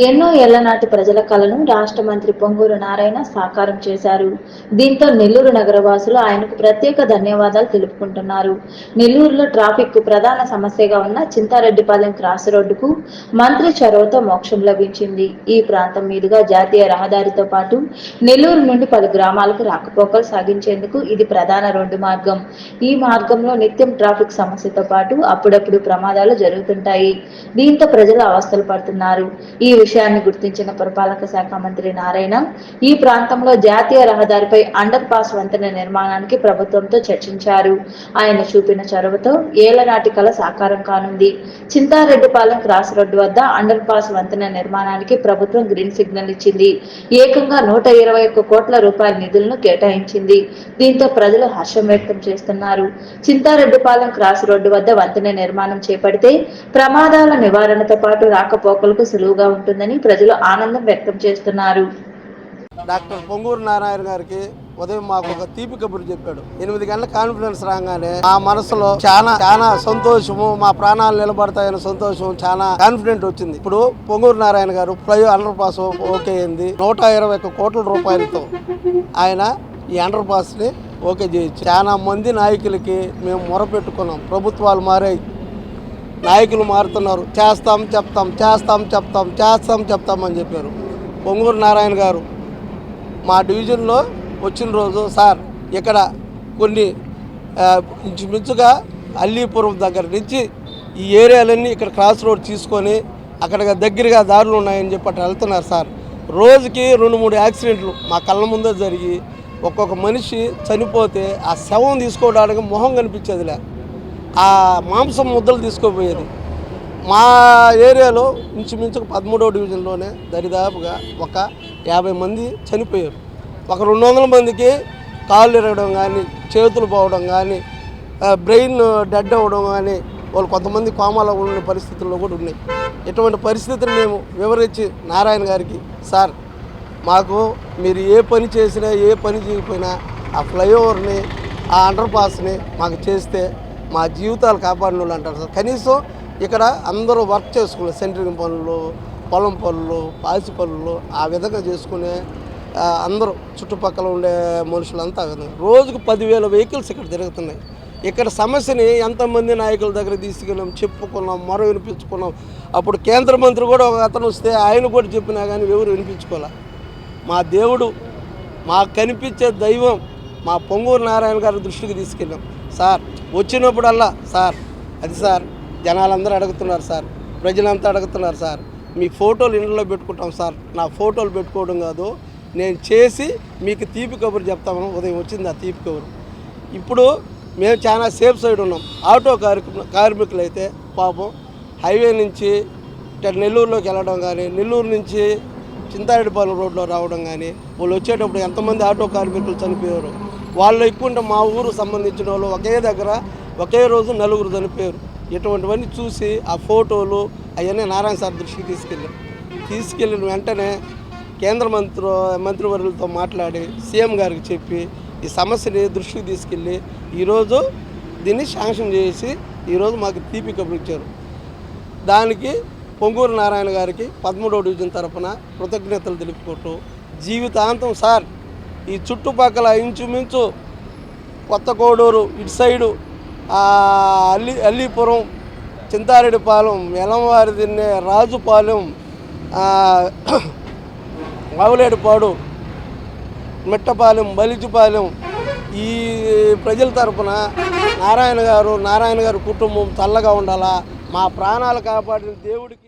ఎన్నో ఏళ్లనాటి ప్రజల కలను రాష్ట్ర మంత్రి పొంగూరు నారాయణ సాకారం చేశారు. దీంతో నెల్లూరు నగరవాసులు ఆయనకు ప్రత్యేక ధన్యవాదాలు తెలుపుకుంటున్నారు. నెల్లూరులో ట్రాఫిక్ కు ప్రధాన సమస్యగా ఉన్న చింతారెడ్డిపాలెం క్రాస్ రోడ్డుకు మంత్రి చొరవతో మోక్షం లభించింది. ఈ ప్రాంతం మీదుగా జాతీయ రహదారితో పాటు నెల్లూరు నుండి పలు గ్రామాలకు రాకపోకలు సాగించేందుకు ఇది ప్రధాన రోడ్డు మార్గం. ఈ మార్గంలో నిత్యం ట్రాఫిక్ సమస్యతో పాటు అప్పుడప్పుడు ప్రమాదాలు జరుగుతుంటాయి. దీంతో ప్రజలు అవస్థలు పడుతున్నారు. ఈ విషయాన్ని గుర్తించిన పురపాలక శాఖ మంత్రి నారాయణ ఈ ప్రాంతంలో జాతీయ రహదారిపై అండర్ పాస్ వంతెన నిర్మాణానికి ప్రభుత్వంతో చర్చించారు. ఆయన చూపిన చొరవతో ఏళ్లనాటి కల సాకారం కానుంది. చింతారెడ్డిపాలెం క్రాస్ రోడ్డు వద్ద అండర్ పాస్ వంతెన నిర్మాణానికి ప్రభుత్వం గ్రీన్ సిగ్నల్ ఇచ్చింది. ఏకంగా 121 కోట్ల రూపాయల నిధులను కేటాయించింది. దీంతో ప్రజలు హర్షం వ్యక్తం చేస్తున్నారు. చింతారెడ్డిపాలెం క్రాస్ రోడ్డు వద్ద వంతెన నిర్మాణం చేపడితే ప్రమాదాల నివారణతో పాటు రాకపోకలకు సులువుగా ఉంటుందని ప్రజలు ఆనందం వ్యక్తం చేస్తున్నారు. డాక్టర్ పొంగూరు నారాయణ గారికి ఉదయం మాకు ఒక తీపి కబురు చెప్పాడు. 8 గంటల కాన్ఫిడెన్స్ రాగానే మా మనసులో చాలా సంతోషము, మా ప్రాణాలు నిలబడతాయన్న సంతోషం, చాలా కాన్ఫిడెంట్ వచ్చింది. ఇప్పుడు పొంగూరు నారాయణ గారు ఫ్లై అండర్ పాస్ ఓకే అయింది. 121 కోట్ల రూపాయలతో ఆయన ఈ అండర్ పాస్ ని ఓకే చేయొచ్చు. చాలా మంది నాయకులకి మేము మొరపెట్టుకున్నాం. ప్రభుత్వాలు మారాయి, నాయకులు మారుతున్నారు. చేస్తాం చెప్తామని చెప్పారు. పొంగూరు నారాయణ గారు మా డివిజన్లో వచ్చిన రోజు, సార్ ఇక్కడ కొన్ని ఇంచుమించుగా అల్లీపురం దగ్గర నుంచి ఈ ఏరియాలన్నీ ఇక్కడ క్రాస్ రోడ్ తీసుకొని అక్కడ దగ్గరగా దారులు ఉన్నాయని చెప్పి అట్లా వెళ్తున్నారు సార్. రోజుకి 2-3 యాక్సిడెంట్లు మా కళ్ళ ముందే జరిగి ఒక్కొక్క మనిషి చనిపోతే ఆ శవం తీసుకోవడానికి మొహం కనిపించేదిలే, ఆ మాంసం ముద్దలు తీసుకోపోయేది. మా ఏరియాలో ఇంచుమించుకు 13వ డివిజన్లోనే దరిదాపుగా ఒక 50 మంది చనిపోయారు. ఒక 200 మందికి కాళ్ళు ఇరగడం కానీ, చేతులు పోవడం కానీ, బ్రెయిన్ డెడ్ అవ్వడం కానీ, వాళ్ళు కొంతమంది కోమాలో ఉన్న పరిస్థితుల్లో కూడా ఉన్నాయి. ఇటువంటి పరిస్థితిని మేము వివరించి నారాయణ గారికి, సార్ మాకు మీరు ఏ పని చేసినా ఏ పని చేయకపోయినా ఆ ఫ్లైఓవర్ని, ఆ అండర్ పాస్ని మాకు చేస్తే మా జీవితాలు కాపాడిన వాళ్ళు అంటారు సార్. కనీసం ఇక్కడ అందరూ వర్క్ చేసుకునే సెంటరింగ్ పనులు, పొలం పనులు, పాసి పనులు ఆ విధంగా చేసుకునే అందరూ చుట్టుపక్కల ఉండే మనుషులంతా ఆ విధంగా రోజుకు 10,000 వెహికల్స్ ఇక్కడ తిరుగుతున్నాయి. ఇక్కడ సమస్యని ఎంతమంది నాయకుల దగ్గర తీసుకెళ్ళాం, చెప్పుకున్నాం, మొర వినిపించుకున్నాం. అప్పుడు కేంద్ర మంత్రి కూడా ఒక అతను వస్తే ఆయన కూడా చెప్పినా కానీ ఎవరు వినిపించుకోలే. మా దేవుడు, మాకు కనిపించే దైవం మా పొంగూరు నారాయణ గారి దృష్టికి తీసుకెళ్ళాం. సార్ వచ్చినప్పుడల్లా, సార్ అది సార్ జనాలందరూ అడుగుతున్నారు సార్, ప్రజలంతా అడుగుతున్నారు సార్, మీ ఫోటోలు ఇంట్లో పెట్టుకుంటాం సార్. నా ఫోటోలు పెట్టుకోవడం కాదు, నేను చేసి మీకు తీపి కబురు చెప్తామని ఉదయం వచ్చింది ఆ తీపి కబురు. ఇప్పుడు మేము చాలా సేఫ్ సైడ్ ఉన్నాం. ఆటో కార్మికులు అయితే పాపం హైవే నుంచి నెల్లూరులోకి వెళ్ళడం కానీ, నెల్లూరు నుంచి చింతారెడ్డిపాలెం రోడ్లో రావడం కానీ, వాళ్ళు వచ్చేటప్పుడు ఎంతమంది ఆటో కార్మికులు చనిపోయారు. వాళ్ళు ఎక్కువ మా ఊరు సంబంధించిన వాళ్ళు ఒకే దగ్గర ఒకే రోజు 4 చనిపోయారు. ఇటువంటివన్నీ చూసి ఆ ఫోటోలు అవన్నీ నారాయణ సార్ దృష్టికి తీసుకెళ్ళిన వెంటనే కేంద్ర మంత్రివర్యులతో మాట్లాడి సీఎం గారికి చెప్పి ఈ సమస్యని దృష్టికి తీసుకెళ్ళి ఈరోజు దీన్ని శాంక్షన్ చేసి ఈరోజు మాకు తీపి కబురు ఇచ్చారు. దానికి పొంగూరు నారాయణ గారికి 13వ డివిజన్ తరఫున కృతజ్ఞతలు తెలుపుకుంటూ జీవితాంతం సార్ ఈ చుట్టుపక్కల ఇంచుమించు కొత్త కోడూరు ఇటు సైడు అల్లీపురం, చింతారెడ్డిపాలెం, ఎలంవారిదిన్నె, రాజుపాలెం, మావులేడుపాడు, మిట్టపాలెం, బలిజిపాలెం ఈ ప్రజల తరఫున నారాయణ గారు కుటుంబం చల్లగా ఉండాలా, మా ప్రాణాలు కాపాడిన దేవుడికి